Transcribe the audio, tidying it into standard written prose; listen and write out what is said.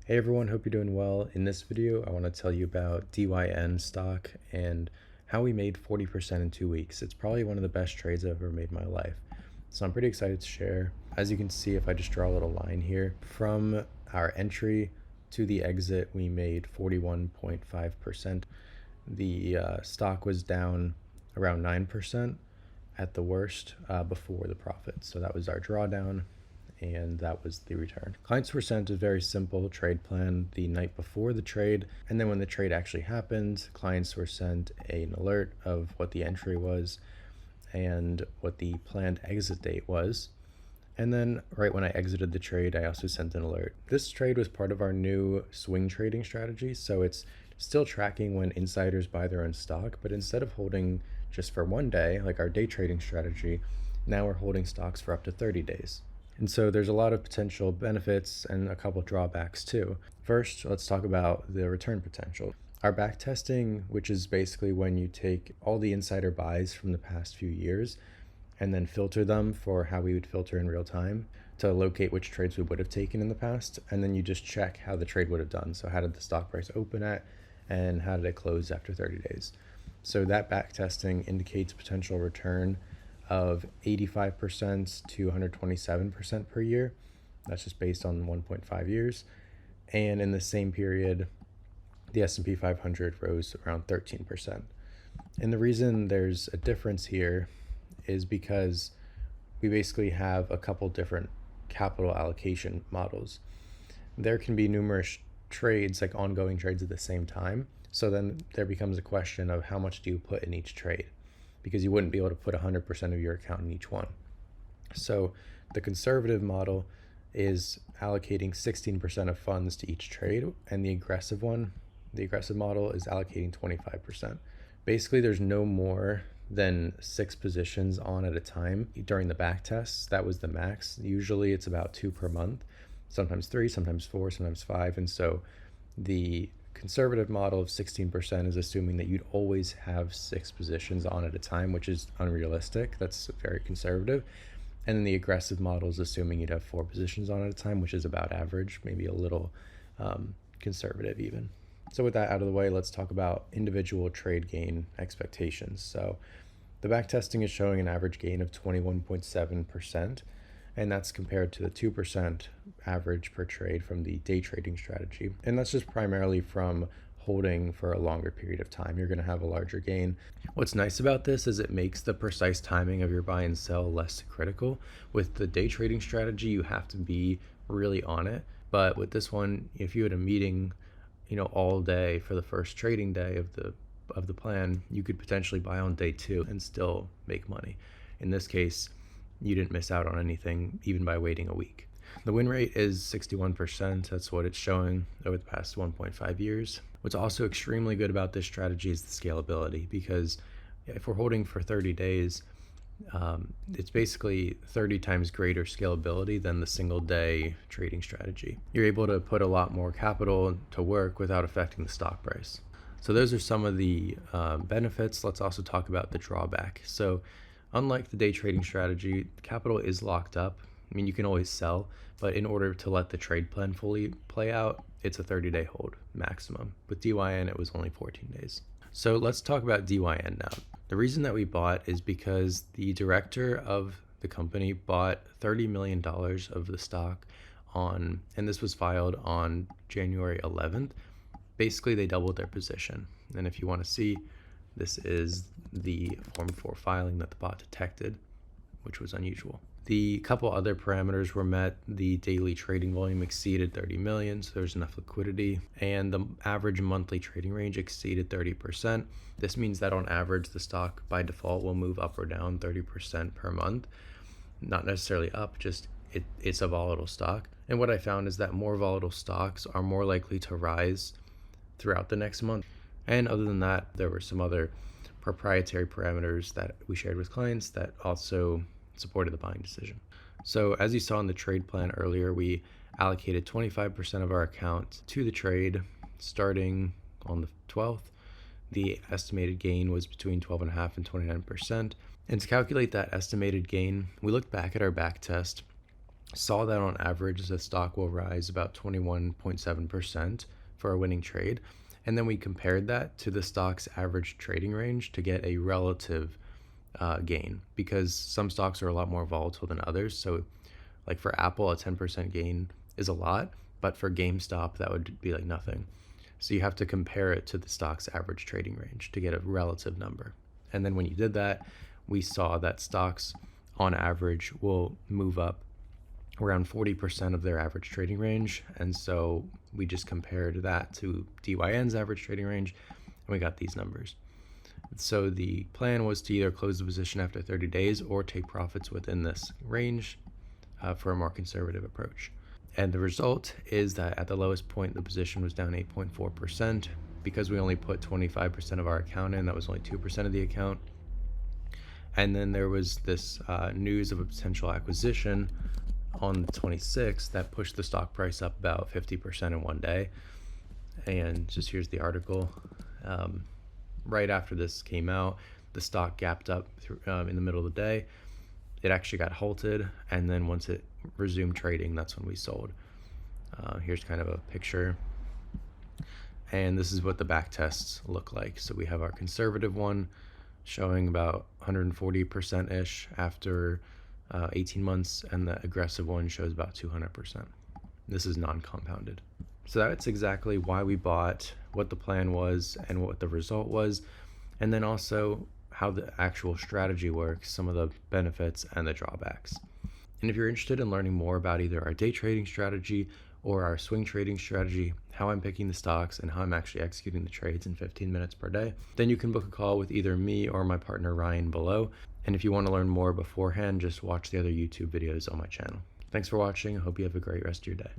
Hey everyone, hope you're doing well. In this video, I want to tell you about DYN stock and how we made 40% in 2 weeks. It's probably one of the best trades I've ever made in my life. So I'm pretty excited to share. As you can see, if I just draw a little line here, from our entry to the exit, we made 41.5%. The stock was down around 9% at the worst before the profit. So that was our drawdown, and that was the return. Clients were sent a very simple trade plan the night before the trade, and then when the trade actually happened, clients were sent an alert of what the entry was and what the planned exit date was. And then right when I exited the trade, I also sent an alert. This trade was part of our new swing trading strategy, so it's still tracking when insiders buy their own stock, but instead of holding just for one day, like our day trading strategy, now we're holding stocks for up to 30 days. And so there's a lot of potential benefits and a couple drawbacks too. First, let's talk about the return potential. Our back testing, which is basically when you take all the insider buys from the past few years and then filter them for how we would filter in real time to locate which trades we would have taken in the past, and then you just check how the trade would have done. So how did the stock price open at and how did it close after 30 days? So that back testing indicates potential return of 85% to 127% per year. That's just based on 1.5 years. And in the same period, the S&P 500 rose around 13%. And the reason there's a difference here is because we basically have a couple different capital allocation models. There can be numerous trades, like ongoing trades at the same time. So then there becomes a question of how much do you put in each trade, because you wouldn't be able to put 100% of your account in each one. So the conservative model is allocating 16% of funds to each trade, and the aggressive model is allocating 25%. Basically, there's no more than 6 positions on at a time. During the back tests, that was the max. Usually it's about 2 per month, sometimes 3, sometimes 4, sometimes 5. And so the conservative model of 16% is assuming that you'd always have 6 positions on at a time, which is unrealistic. That's very conservative. And then the aggressive model is assuming you'd have 4 positions on at a time, which is about average, maybe a little conservative even. So with that out of the way, let's talk about individual trade gain expectations. So the back testing is showing an average gain of 21.7%, and that's compared to the 2% average per trade from the day trading strategy. And that's just primarily from holding for a longer period of time. You're going to have a larger gain. What's nice about this is it makes the precise timing of your buy and sell less critical. With the day trading strategy, you have to be really on it. But with this one, if you had a meeting all day for the first trading day of the plan, you could potentially buy on day 2 and still make money. In this case, you didn't miss out on anything even by waiting a week. The win rate is 61%. That's what it's showing over the past 1.5 years. What's also extremely good about this strategy is the scalability, because if we're holding for 30 days, it's basically 30 times greater scalability than the single day trading strategy. You're able to put a lot more capital to work without affecting the stock price. So those are some of the benefits. Let's also talk about the drawback. So unlike the day trading strategy, capital is locked up. I mean, you can always sell, but in order to let the trade plan fully play out, it's a 30-day hold maximum. With DYN, it was only 14 days. So let's talk about DYN now. The reason that we bought is because the director of the company bought $30 million of the stock and this was filed on January 11th. Basically, they doubled their position. And if you want to see, this is the Form 4 filing that the bot detected, which was unusual. The couple other parameters were met. The daily trading volume exceeded 30 million, so there's enough liquidity, and the average monthly trading range exceeded 30%. This means that on average, the stock by default will move up or down 30% per month. Not necessarily up, just it's a volatile stock. And what I found is that more volatile stocks are more likely to rise throughout the next month. And other than that, there were some other proprietary parameters that we shared with clients that also supported the buying decision. So as you saw in the trade plan earlier, we allocated 25% of our account to the trade starting on the 12th. The estimated gain was between 12.5% and 29%. And to calculate that estimated gain, we looked back at our back test saw that on average the stock will rise about 21.7% for a winning trade. And then we compared that to the stock's average trading range to get a relative gain, because some stocks are a lot more volatile than others. So like for Apple, a 10% gain is a lot, but for GameStop, that would be like nothing. So you have to compare it to the stock's average trading range to get a relative number. And then when you did that, we saw that stocks on average will move up around 40% of their average trading range. And so we just compared that to DYN's average trading range, and we got these numbers. So the plan was to either close the position after 30 days or take profits within this range for a more conservative approach. And the result is that at the lowest point, the position was down 8.4%. Because we only put 25% of our account in, that was only 2% of the account. And then there was this news of a potential acquisition on the 26th that pushed the stock price up about 50% in one day. And just here's the article. Right after this came out, the stock gapped up in the middle of the day. It actually got halted, and then once it resumed trading, that's when we sold. Here's kind of a picture, and this is what the back tests look like. So we have our conservative one showing about 140%-ish after 18 months, and the aggressive one shows about 200%. This is non-compounded. So that's exactly why we bought, what the plan was, and what the result was, and then also how the actual strategy works, some of the benefits and the drawbacks. And if you're interested in learning more about either our day trading strategy or our swing trading strategy, how I'm picking the stocks and how I'm actually executing the trades in 15 minutes per day, then you can book a call with either me or my partner Ryan below. And if you want to learn more beforehand, just watch the other YouTube videos on my channel. Thanks for watching. I hope you have a great rest of your day.